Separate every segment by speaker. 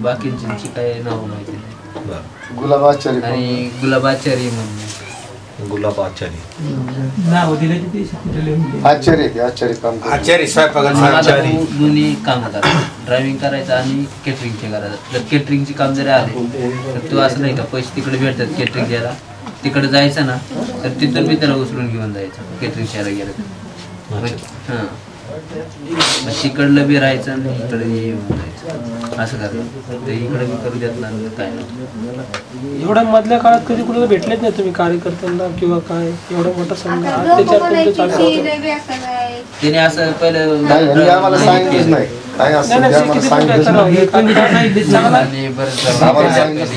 Speaker 1: बाकींची काय नाव माहिती नाही.
Speaker 2: गुलाब आचारी
Speaker 1: आणि गुलाब आचारी म्हणून.
Speaker 3: गुलाब आचारी
Speaker 4: नाव दिले ते
Speaker 2: आचारी काम
Speaker 5: आचारी स्वयंपाकाचे
Speaker 1: दोन्ही काम करतात. ड्रायव्हिंग करायचं आणि केटरिंगचे करायचं. जर केटरिंगचे काम जरी आले तर तू असं नाही का पैसे तिकडे भेटतात केटरिंग द्यायला, तिकडे जायचं ना तर तिथून मी त्याला उचलून घेऊन जायचं केटरिंग द्यायला गेलं. हां मग तिकडलं बी राहायचं आणि इकडे येऊन जायचं असं करायचं. ते इकडे बी करू देत नाही काय नाही.
Speaker 4: एवढ्या मधल्या काळात कधी कुणाला भेटलेच नाही तुम्ही कार्यकर्त्यांना किंवा काय एवढा मोठा संघ
Speaker 1: त्याने असं पहिलं
Speaker 2: आम्हाला सांगितलंच नाही काय असं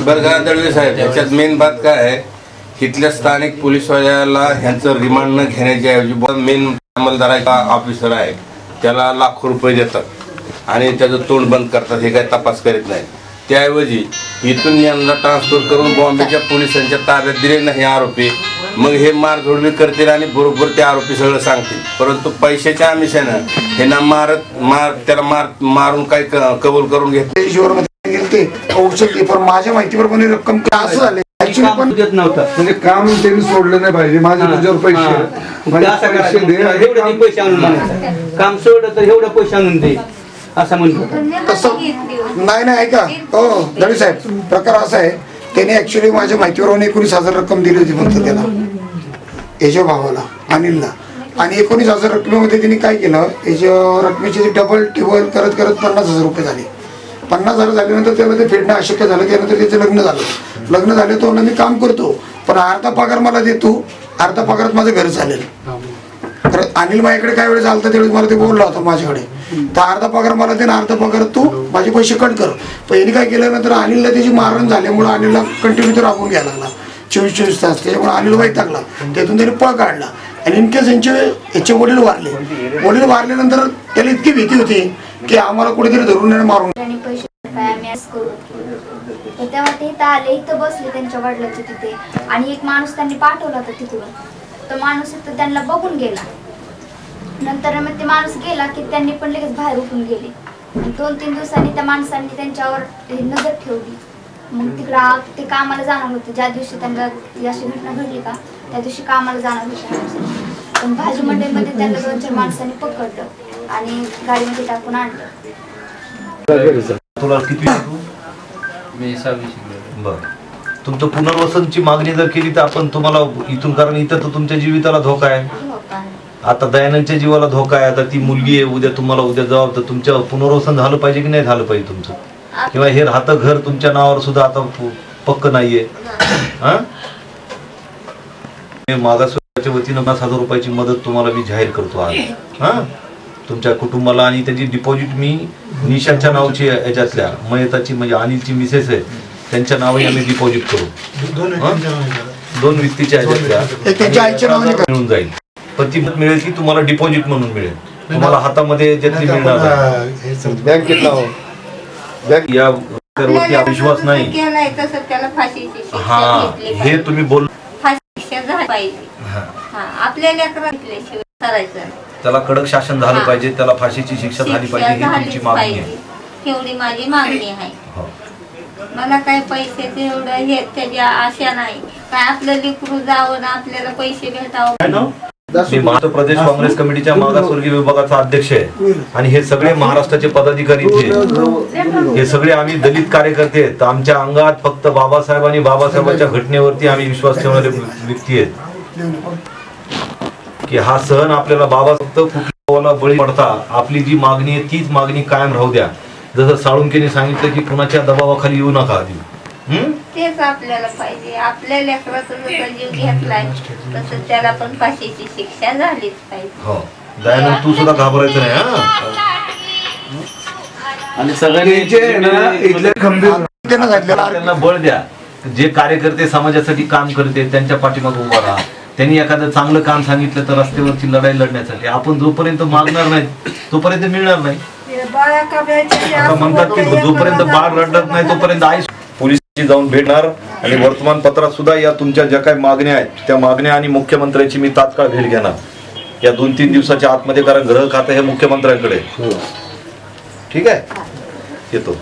Speaker 5: बरं का दळवे साहेब, याच्यात मेन बात काय आहे, इथल्या स्थानिक पोलीसवाल्याला ह्यांचं रिमांड न घेण्याच्या ऐवजी मेन अंमलदाराचा ऑफिसर आहे त्याला लाखो रुपये देतात आणि त्याचं तोंड बंद करतात, हे काय तपास करीत नाही. त्याऐवजी इथून यांना ट्रान्सफर करून बॉम्बेच्या पोलिसांच्या ताब्यात दिले नाही आरोपी, मग हे मारझोड करतील आणि बरोबर ते आरोपी सगळं सांगतील. परंतु पैशाच्या आमिषानं हे ना त्याला मारून काय कबूल करून घेतले
Speaker 6: औषध पण माझ्या माहितीवर पण रक्कम असं झाले
Speaker 2: पण देत नव्हतं. म्हणजे काम त्यांनी सोडलं नाही पाहिजे. माझ्या तुझ्यावर पैसे
Speaker 4: पैसे आणून काम सोडलं तर एवढं पैसे आणून दे असं म्हणतो.
Speaker 6: तसं नाही ऐका हो दळवी साहेब, प्रकार असा आहे त्याने ऍक्च्युली माझ्या माहितीवर 19,000 रक्कम दिली होती फक्त त्याला, याच्या भावाला अनिलला. आणि 19,000 रकमेमध्ये त्यांनी काय केलं, याच्या रकमेचे डबल टिबल करत 50,000 रुपये झाले. 50,000 झाल्यानंतर त्याला ते फेडणं अशक्य झालं. त्यानंतर त्याचं लग्न झालं. लग्न झाले तो मी काम करतो पण अर्धा पगार मला देतो, अर्धा पगारात माझं घर चालेल. तर अनिल माझ्याकडे काय वेळेस आलता त्यावेळेस मला ते बोलला होता माझ्याकडे, तर अर्धा पगार मला दे ना, अर्धा पगार तू माझे पैसे कट कर. पण यांनी काय केलं नंतर अनिलला त्याची मारण झाल्यामुळे अनिलला कंटिन्यू तो राबवून घ्यायला लागला 24 तास. त्याच्यामुळे अनिल वाईट लागला, त्यातून त्याने पळ काढला. आणि इनकेस याचे वडील वारले. वडील वारल्यानंतर त्याला इतकी भीती होती की आम्हाला कुठेतरी धरून मारून
Speaker 7: तेव्हा ते इथं आले, इथं बसले त्यांच्या वडिलांच्या तिथे. आणि एक माणूस त्यांनी पाठवला होता तिथून, तो माणूस इथं त्यांना बघून गेला. नंतर मग ते माणूस गेला की त्यांनी पण लगेच बाहेर उठून गेले. 2-3 दिवसांनी त्या माणसांनी त्यांच्यावर नजर ठेवली. मग तिकडं ते कामाला जाणार होते. ज्या दिवशी त्यांना अशी घटना घडली का त्या दिवशी कामाला जाणार होते. पण भाजी मंडईमध्ये त्यांना 2-4 माणसांनी पकडलं आणि गाडीमध्ये टाकून आणलं.
Speaker 3: तुला किती
Speaker 1: मी 6वी शिकलो.
Speaker 3: बरं, तुमचं पुनर्वसनची मागणी जर केली तर आपण तुम्हाला इथून, कारण इथं तर तुमच्या जीविताला धोका आहे. आता दयानंदच्या जीवाला धोका आहे. आता ती मुलगी आहे, उद्या जबाब तर तुमचं पुनर्वसन झालं पाहिजे की नाही झालं पाहिजे तुमचं, किंवा हे राहतं घर तुमच्या नावावर सुद्धा आता पक्क नाहीये. मागासवर्गाच्या वतीनं 50,000 रुपयाची मदत तुम्हाला मी जाहीर करतो आज. तुमच्या कुटुंबाला आणि त्याची डिपॉझिट मी निशाच्या नावची याच्यातल्या मयताची म्हणजे अनिलची मिसेस आहे त्यांच्या नावाने आम्ही डिपॉझिट करू. 2 व्यक्तीच्या ह्याच्यातल्या मिळून जाईल. पण ती मिळेल की तुम्हाला डिपॉझिट म्हणून मिळेल, तुम्हाला हातामध्ये याच्यातली मिळणार या विश्वास नाही. हा हे तुम्ही बोल त्याला कडक शासन झालं पाहिजे, त्याला फाशीची शिक्षा झाली पाहिजे ही तुमची मागणी आहे.
Speaker 7: एवढी माझी मागणी आहे. मला काय पैशाचे एवढं हे त्याची आशा नाही. काय आपलं लेकरू जावं ना आपल्याला पैसे भेटावं.
Speaker 3: मी महाराष्ट्र प्रदेश काँग्रेस कमिटीच्या मागासवर्गीय विभागाचा अध्यक्ष आहे आणि हे सगळे महाराष्ट्राचे पदाधिकारी हे सगळे आम्ही दलित कार्यकर्ते आहेत. आमच्या अंगात फक्त बाबासाहेब आणि बाबासाहेबांच्या घटनेवरती आम्ही विश्वास ठेवणारे व्यक्ती आहेत की हा सहन आपल्याला बाबा फक्त कुठल्या बळी पडता आपली जी मागणी आहे तीच मागणी कायम राहू द्या. जसं साळुंकेने सांगितलं की कुणाच्या दबावाखाली येऊ नका.
Speaker 7: तेच आपल्याला पाहिजे. आपल्या लेकराचा जसा जीव घेतलाय तसं त्याला पण फाशीची शिक्षा झालीच पाहिजे.
Speaker 3: हो दयानंद तू सुद्धा घाबरायचं नाही.
Speaker 1: आणि सगळ्यांनी
Speaker 3: त्यांना बळ द्या. जे कार्यकर्ते समाजासाठी काम करते त्यांच्या पाठीमागे उभा राहा. त्यांनी एखादं चांगलं काम सांगितलं तर रस्त्यावरची लढाई लढण्यासाठी आपण जोपर्यंत मागणार नाही तोपर्यंत मिळणार नाही. म्हणतात की जोपर्यंत बाळ रडत नाही तोपर्यंत आई. पोलिसांची जाऊन भेटणार आणि वर्तमानपत्रात सुद्धा या तुमच्या ज्या काही मागण्या आहेत त्या मागण्या आणि मुख्यमंत्र्यांची मी तात्काळ भेट घेणार या 2-3 दिवसाच्या आतमध्ये, कारण गृह खातं हे मुख्यमंत्र्यांकडे. ठीक आहे. येतो.